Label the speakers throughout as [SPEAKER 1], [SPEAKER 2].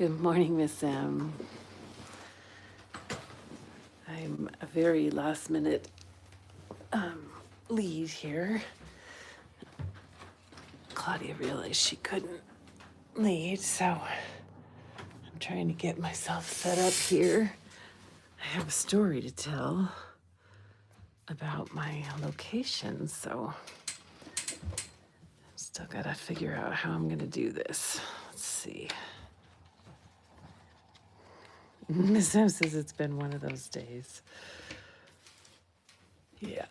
[SPEAKER 1] Good morning, Miss M. I'm a very last minute lead here. Claudia realized she couldn't lead, so I'm trying to get myself set up here. I have a story to tell about my location, so I've still gotta figure out how I'm gonna do this. Let's see. Miss M says it's been one of those days. Yeah.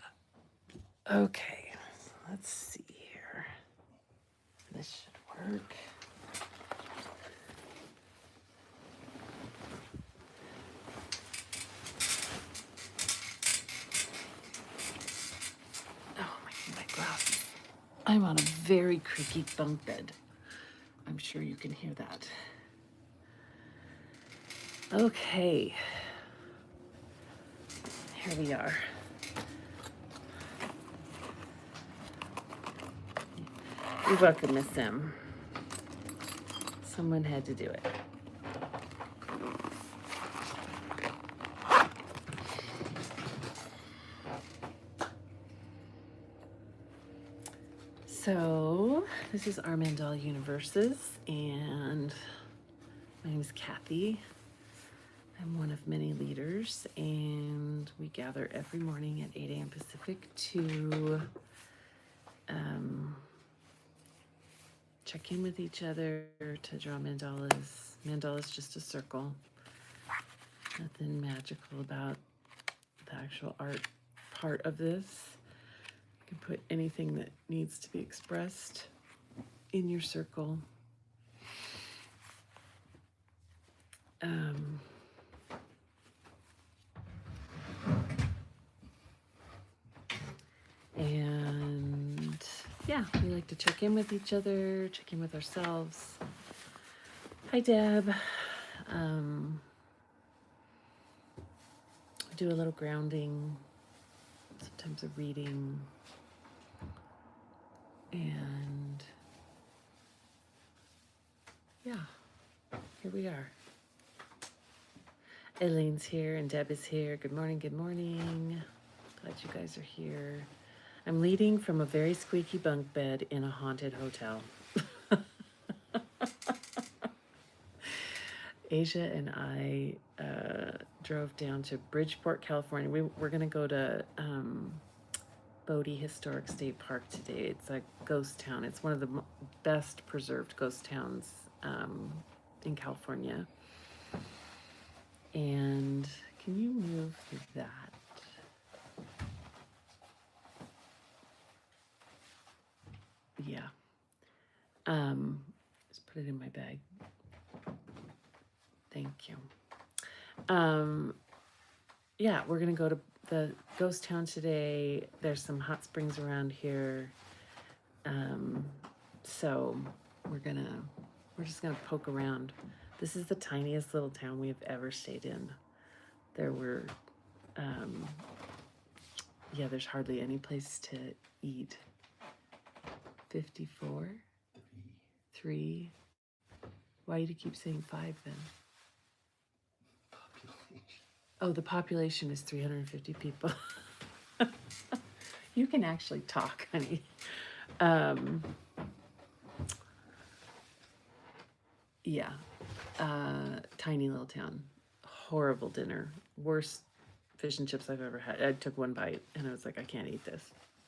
[SPEAKER 1] Okay, let's see here. This should work. Oh, my glasses. I'm on a very creaky bunk bed. I'm sure you can hear that. Okay. Here we are. You're welcome, Miss M. Someone had to do it. So, this is our Mandala Universes, and my name is Kathy. I'm one of many leaders, and we gather every morning at 8 a.m. Pacific to check in with each other, to draw mandalas. Mandala's just a circle. Nothing magical about the actual art part of this. You can put anything that needs to be expressed in your circle. And yeah, we like to check in with each other, check in with ourselves. Hi, Deb. Do a little grounding, sometimes a reading, and yeah, here we are. Eileen's here and Deb is here. Good morning, good morning. Glad you guys are here. I'm leading from a very squeaky bunk bed in a haunted hotel. Asia and I drove down to Bridgeport, California. We're going to go to Bodie Historic State Park today. It's a ghost town. It's one of the best preserved ghost towns in California. And can you move that? Yeah. Just put it in my bag. Thank you. Yeah, we're gonna go to the ghost town today. There's some hot springs around here. So we're just gonna poke around. This is the tiniest little town we have ever stayed in. There were, yeah, there's hardly any place to eat. 54? 3? Why do you keep saying 5 then? Oh, the population is 350 people. You can actually talk, honey. Yeah, tiny little town. Horrible dinner. Worst fish and chips I've ever had. I took one bite and I was like, I can't eat this.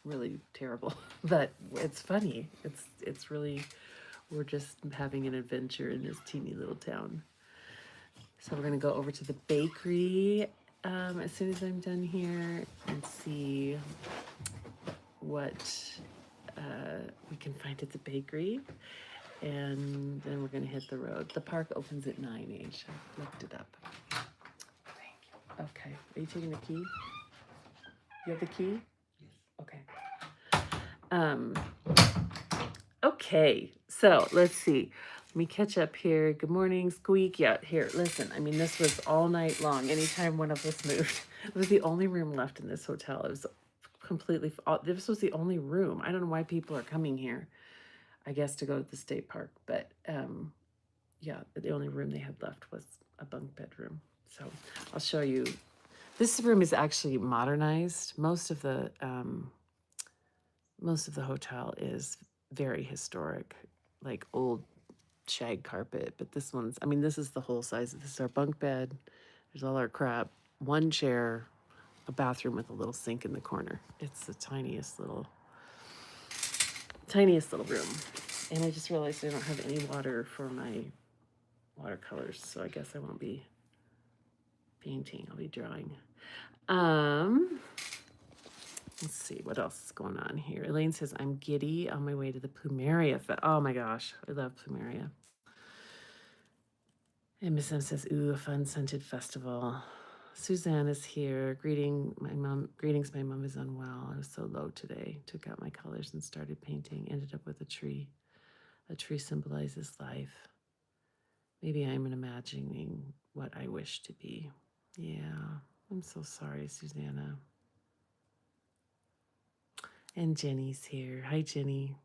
[SPEAKER 1] Really terrible. But it's funny. It's really, we're just having an adventure in this teeny little town. So we're gonna go over to the bakery as soon as I'm done here and see what we can find at the bakery. And then we're gonna hit the road. The park opens at 9-ish. I looked it up. Thank you. Okay, are you taking the key? You have the key? Yes. Okay. Okay, so let's see. Let me catch up here. Good morning, Squeak. Yeah, here, listen. I mean, this was all night long. Anytime one of us moved, it was the only room left in this hotel. It was completely, this was the only room. I don't know why people are coming here. I guess to go to the state park, but yeah, the only room they had left was a bunk bedroom. So I'll show you. This room is actually modernized. Most of the hotel is very historic, like old shag carpet. But this one's, I mean, this is the whole size. This is our bunk bed. There's all our crap. One chair, a bathroom with a little sink in the corner. It's the tiniest little room. And I just realized I don't have any water for my watercolors, so I guess I won't be painting. I'll be drawing. Let's see what else is going on here. Elaine says, I'm giddy on my way to the Plumeria. Oh my gosh, I love Plumeria. And Miss M says, ooh, a fun scented festival. Suzanne is here. Greetings, my mom is unwell. I was so low today. Took out my colors and started painting. Ended up with a tree. A tree symbolizes life. Maybe I'm imagining what I wish to be. Yeah, I'm so sorry, Susanna. And Jenny's here. Hi, Jenny.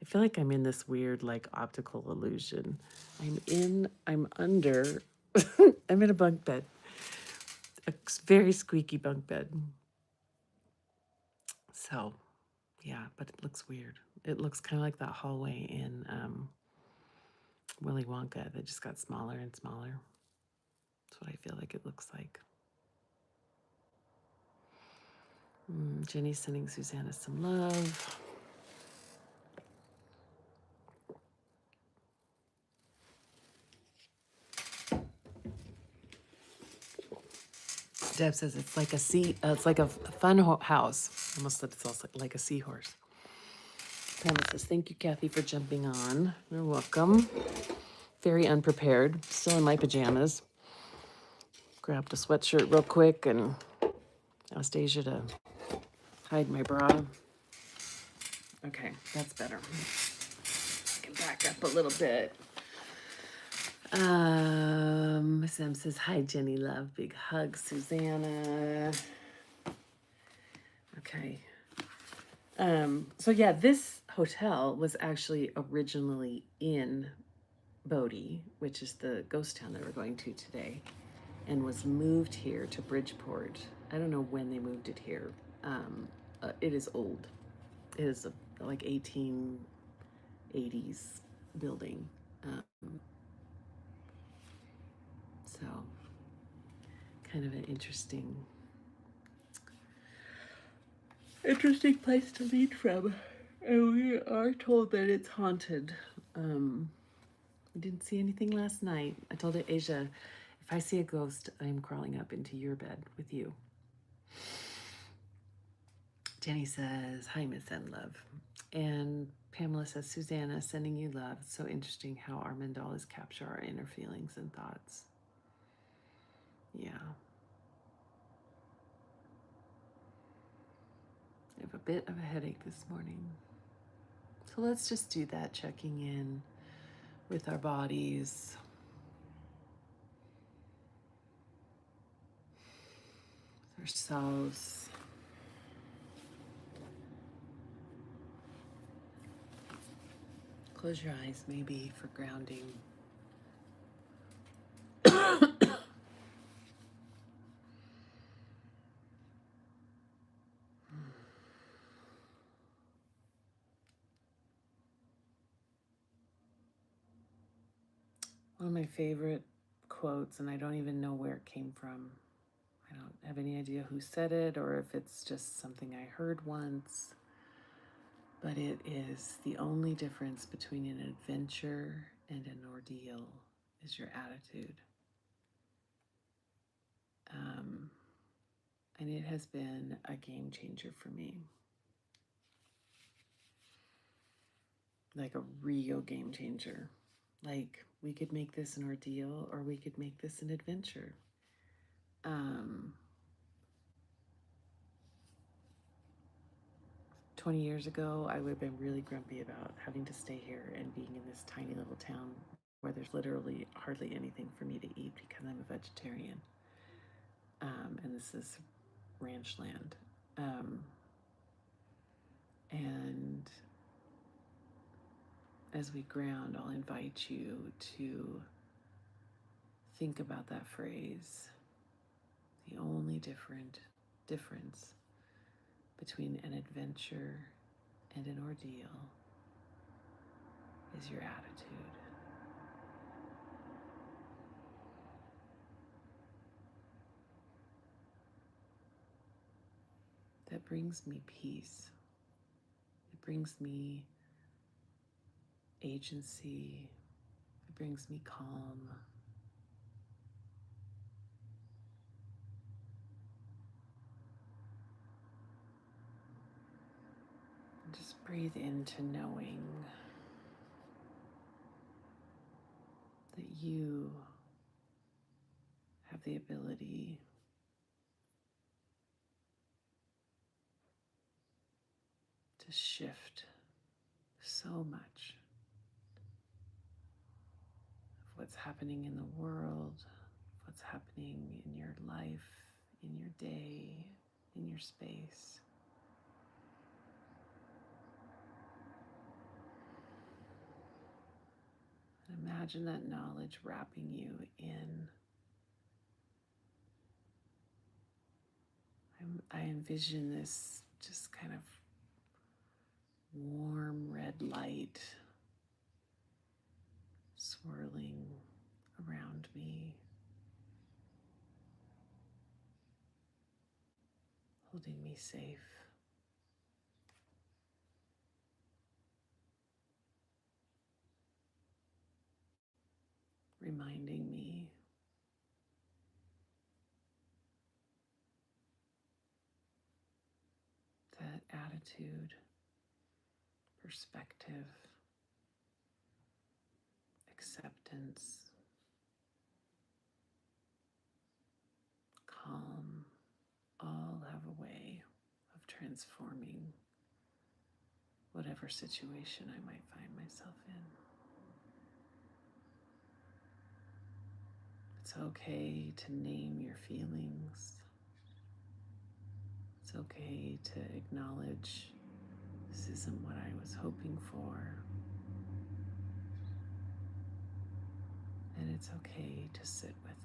[SPEAKER 1] I feel like I'm in this weird, like, optical illusion. I'm under, I'm in a bunk bed, a very squeaky bunk bed. So, yeah, but it looks weird. It looks kind of like that hallway in Willy Wonka that just got smaller and smaller. That's what I feel like it looks like. Jenny's sending Susanna some love. Deb says it's like it's like a fun house. Almost said it's also like a seahorse. Pamela says, thank you, Kathy, for jumping on. You're welcome. Very unprepared. Still in my pajamas. Grabbed a sweatshirt real quick and asked Asia to hide my bra. Okay, that's better. I can back up a little bit. Miss M says, hi, Jenny, love. Big hug, Susanna. Okay. So yeah, this hotel was actually originally in Bodie, which is the ghost town that we're going to today, and was moved here to Bridgeport. I don't know when they moved it here. It is old. It is like 1880s building. So kind of an interesting place to lead from. And we are told that it's haunted. We didn't see anything last night. I told Asia, if I see a ghost, I am crawling up into your bed with you. Jenny says, hi, Miss N Love. And Pamela says, Susanna, sending you love. It's so interesting how our mandalas capture our inner feelings and thoughts. Yeah. I have a bit of a headache this morning. So let's just do that, checking in with our bodies. With ourselves. Close your eyes, maybe, for grounding. One of my favorite quotes, and I don't even know where it came from. I don't have any idea who said it or if it's just something I heard once. But it is, the only difference between an adventure and an ordeal is your attitude. And it has been a game changer for me. Like a real game changer. Like, we could make this an ordeal or we could make this an adventure. 20 years ago, I would have been really grumpy about having to stay here and being in this tiny little town where there's literally hardly anything for me to eat because I'm a vegetarian. And this is ranch land. And as we ground, I'll invite you to think about that phrase. The only difference between an adventure and an ordeal is your attitude. That brings me peace. It brings me agency. It brings me calm. And just breathe into knowing that you have the ability to shift so much of what's happening in the world, of what's happening in your life, in your day, in your space. And imagine that knowledge wrapping you in. I envision this just kind of warm red light swirling around me, holding me safe. Reminding me that attitude, perspective, acceptance, calm, all have a way of transforming whatever situation I might find myself in. It's okay to name your feelings. It's okay to acknowledge this isn't what I was hoping for. And it's okay to sit with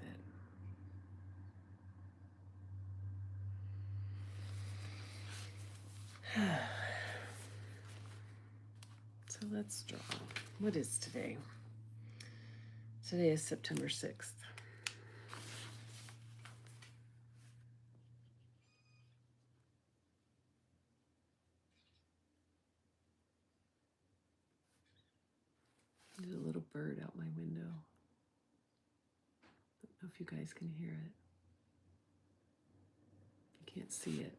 [SPEAKER 1] it. So let's draw. What is today? Today is September 6th. There's a little bird out my window. I don't know if you guys can hear it. I can't see it.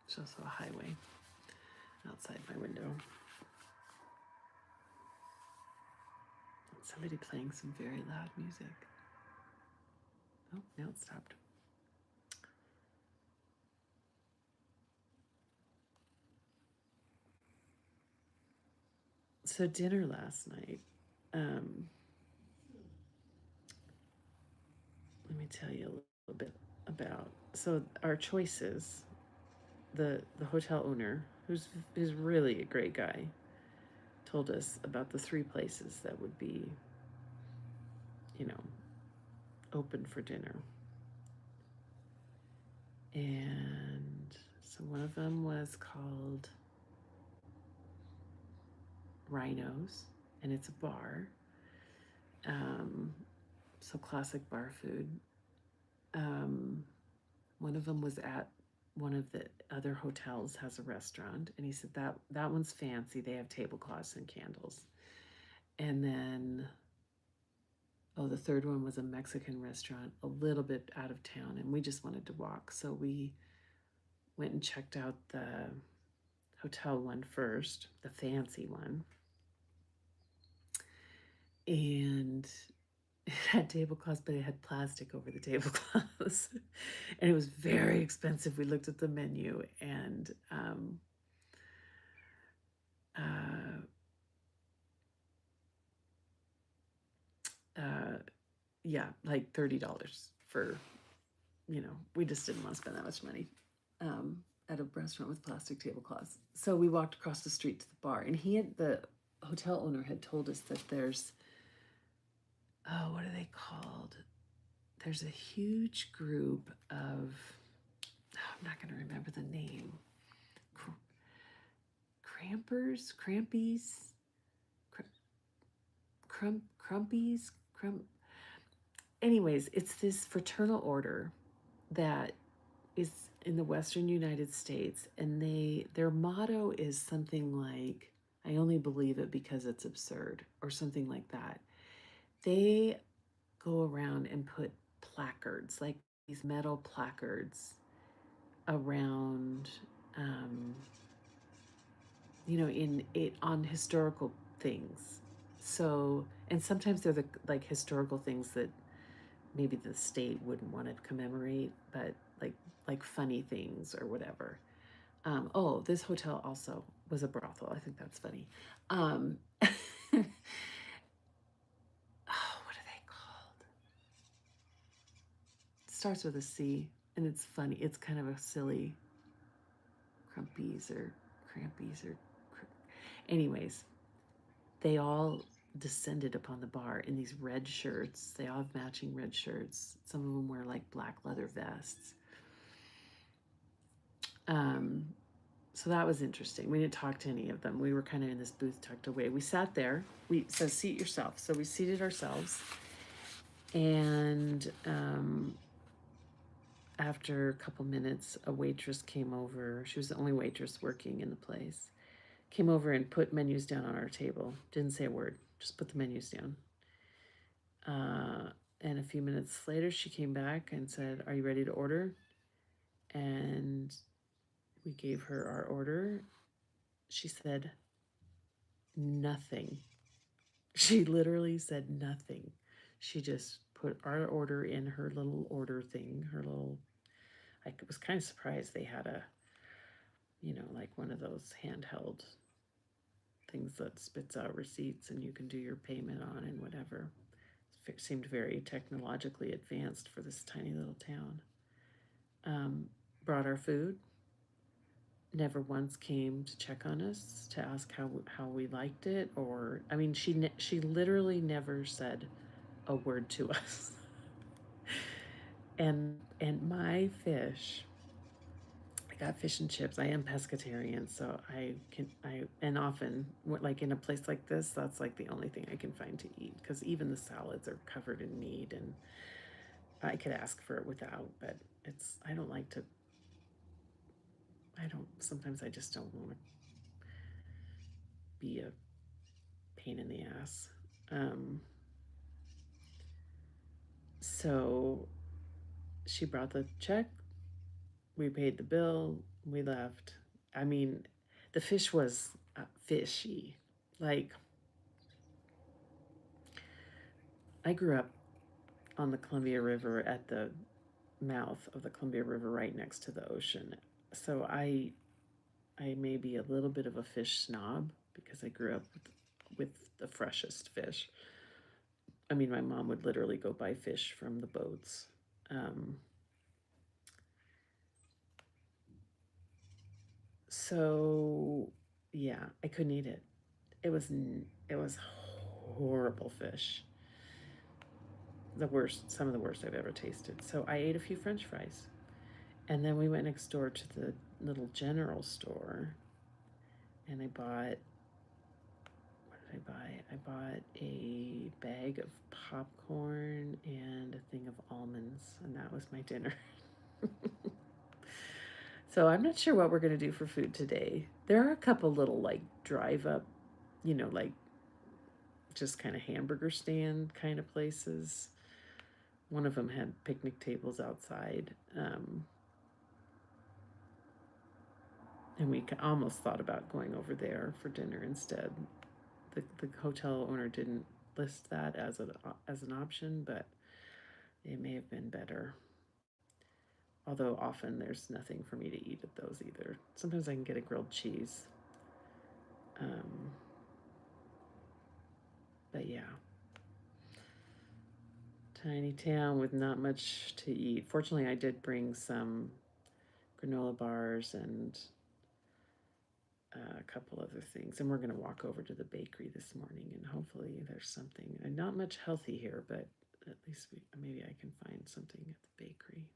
[SPEAKER 1] There's also a highway outside my window. Somebody playing some very loud music. Oh, now it stopped. So dinner last night. Let me tell you a little bit about. So our choices. The hotel owner, who's really a great guy, told us about the 3 places that would be, open for dinner. And so one of them was called Rhinos, and it's a bar. So classic bar food. One of them was at one of the other hotels has a restaurant, and he said that one's fancy. They have tablecloths and candles. And then, the third one was a Mexican restaurant, a little bit out of town, and we just wanted to walk. So we went and checked out the hotel one first, the fancy one. And it had tablecloths, but it had plastic over the tablecloths. And it was very expensive. We looked at the menu, and yeah, like $30 for we just didn't want to spend that much money at a restaurant with plastic tablecloths. So we walked across the street to the bar, and the hotel owner had told us that there's, oh, what are they called? There's a huge group of, I'm not going to remember the name. Crampies, crumpies. Anyways, it's this fraternal order that is in the Western United States, and their motto is something like, "I only believe it because it's absurd," or something like that. They go around and put placards, like these metal placards, around, in it on historical things. So, and sometimes they're like historical things that maybe the state wouldn't want to commemorate, but like funny things or whatever. Oh, this hotel also was a brothel. I think that's funny. Oh, what are they called? It starts with a C, and it's funny. It's kind of a silly crumpies or crampies or. Anyways, they all descended upon the bar in these red shirts. They all have matching red shirts. Some of them wear like black leather vests. So that was interesting. We didn't talk to any of them. We were kind of in this booth tucked away. We sat there. We said, "Seat yourself." So we seated ourselves. And after a couple minutes, a waitress came over. She was the only waitress working in the place. Came over and put menus down on our table. Didn't say a word. Just put the menus down. And a few minutes later, she came back and said, "Are you ready to order?" And we gave her our order. She said nothing. She literally said nothing. She just put our order in her little order thing, I was kind of surprised they had like one of those handheld things that spits out receipts and you can do your payment on and whatever. It seemed very technologically advanced for this tiny little town. Brought our food. Never once came to check on us to ask how we liked it, or she literally never said a word to us. and my fish, I got fish and chips. I am pescatarian, so and often, like in a place like this, that's like the only thing I can find to eat, because even the salads are covered in meat, and I could ask for it without, but sometimes I just don't want to be a pain in the ass. So she brought the check, we paid the bill, we left. The fish was fishy. Like, I grew up on the Columbia River, at the mouth of the Columbia River, right next to the ocean. So I may be a little bit of a fish snob because I grew up with the freshest fish. My mom would literally go buy fish from the boats. So yeah, I couldn't eat it. It was horrible fish. Some of the worst I've ever tasted. So I ate a few French fries, and then we went next door to the little general store, and I bought. What did I buy? I bought a bag of popcorn and a thing of almonds, and that was my dinner. So I'm not sure what we're going to do for food today. There are a couple little like drive up, like just kind of hamburger stand kind of places. One of them had picnic tables outside. And we almost thought about going over there for dinner instead. The hotel owner didn't list that as an option, but it may have been better. Although often there's nothing for me to eat at those either. Sometimes I can get a grilled cheese. But yeah. Tiny town with not much to eat. Fortunately, I did bring some granola bars and a couple other things. And we're going to walk over to the bakery this morning and hopefully there's something. And not much healthy here, but at least maybe I can find something at the bakery.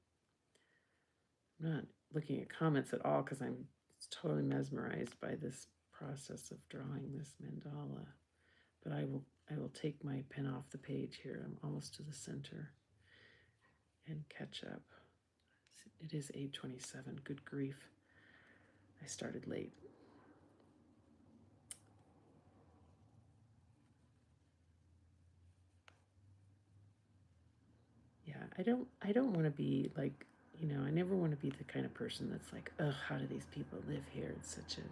[SPEAKER 1] I'm not looking at comments at all because I'm totally mesmerized by this process of drawing this mandala. But I will take my pen off the page here. I'm almost to the center and catch up. It is 8:27. Good grief. I started late. Yeah, I don't want to be like, I never want to be the kind of person that's like, ugh, how do these people live here? It's such a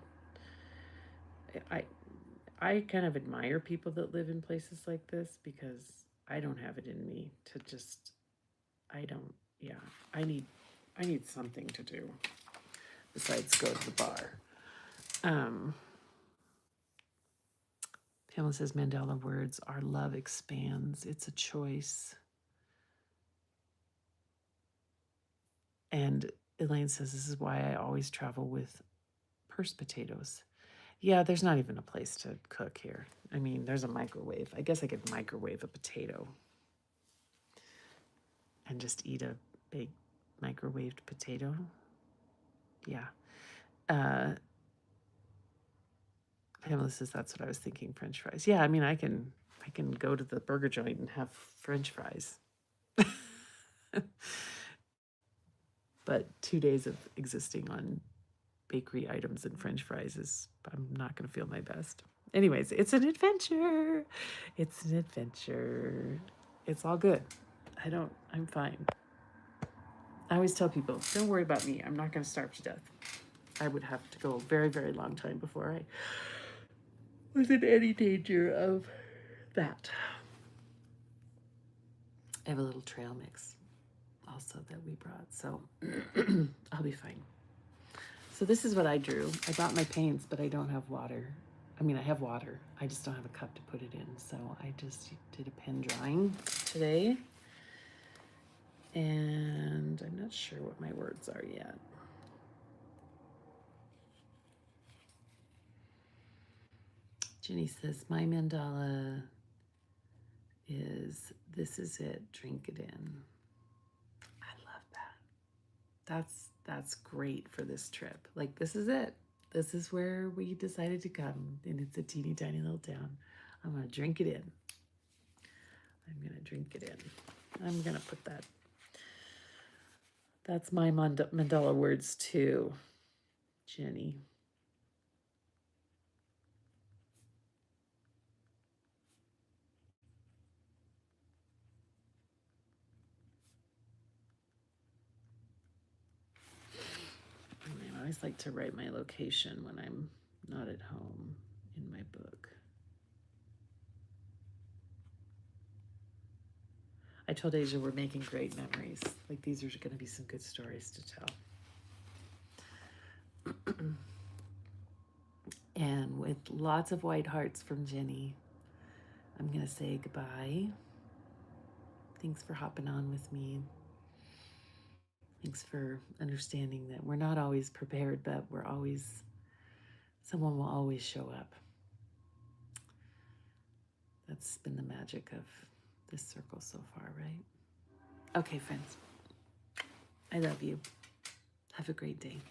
[SPEAKER 1] I kind of admire people that live in places like this because I don't have it in me to just I don't yeah, I need something to do besides go to the bar. Pamela says Mandela words are love expands. It's a choice. And Elaine says this is why I always travel with purse potatoes. Yeah, there's not even a place to cook here. I mean, there's a microwave. I guess I could microwave a potato and just eat a big microwaved potato. Yeah. Pamela says that's what I was thinking, French fries. Yeah, I mean, I can go to the burger joint and have French fries. But 2 days of existing on bakery items and French fries I'm not going to feel my best. Anyways, it's an adventure. It's an adventure. It's all good. I'm fine. I always tell people, don't worry about me. I'm not going to starve to death. I would have to go a very, very long time before I was in any danger of that. I have a little trail mix also that we brought, so I'll be fine. So this is what I drew. I brought my paints, but I don't have water. I mean, I have water. I just don't have a cup to put it in. So I just did a pen drawing today. And I'm not sure what my words are yet. Jenny says, my mandala is, this is it, drink it in. I love that. That's great for this trip. Like, this is it. This is where we decided to come, and it's a teeny tiny little town. I'm gonna drink it in. I'm gonna drink it in. I'm gonna put that. That's my Mandela words too, Jenny. I always like to write my location when I'm not at home in my book. I told Asia we're making great memories. Like, these are going to be some good stories to tell. And with lots of white hearts from Jenny, I'm going to say goodbye. Thanks for hopping on with me. Thanks for understanding that we're not always prepared, but someone will always show up. That's been the magic of this circle so far, right? Okay, friends. I love you. Have a great day.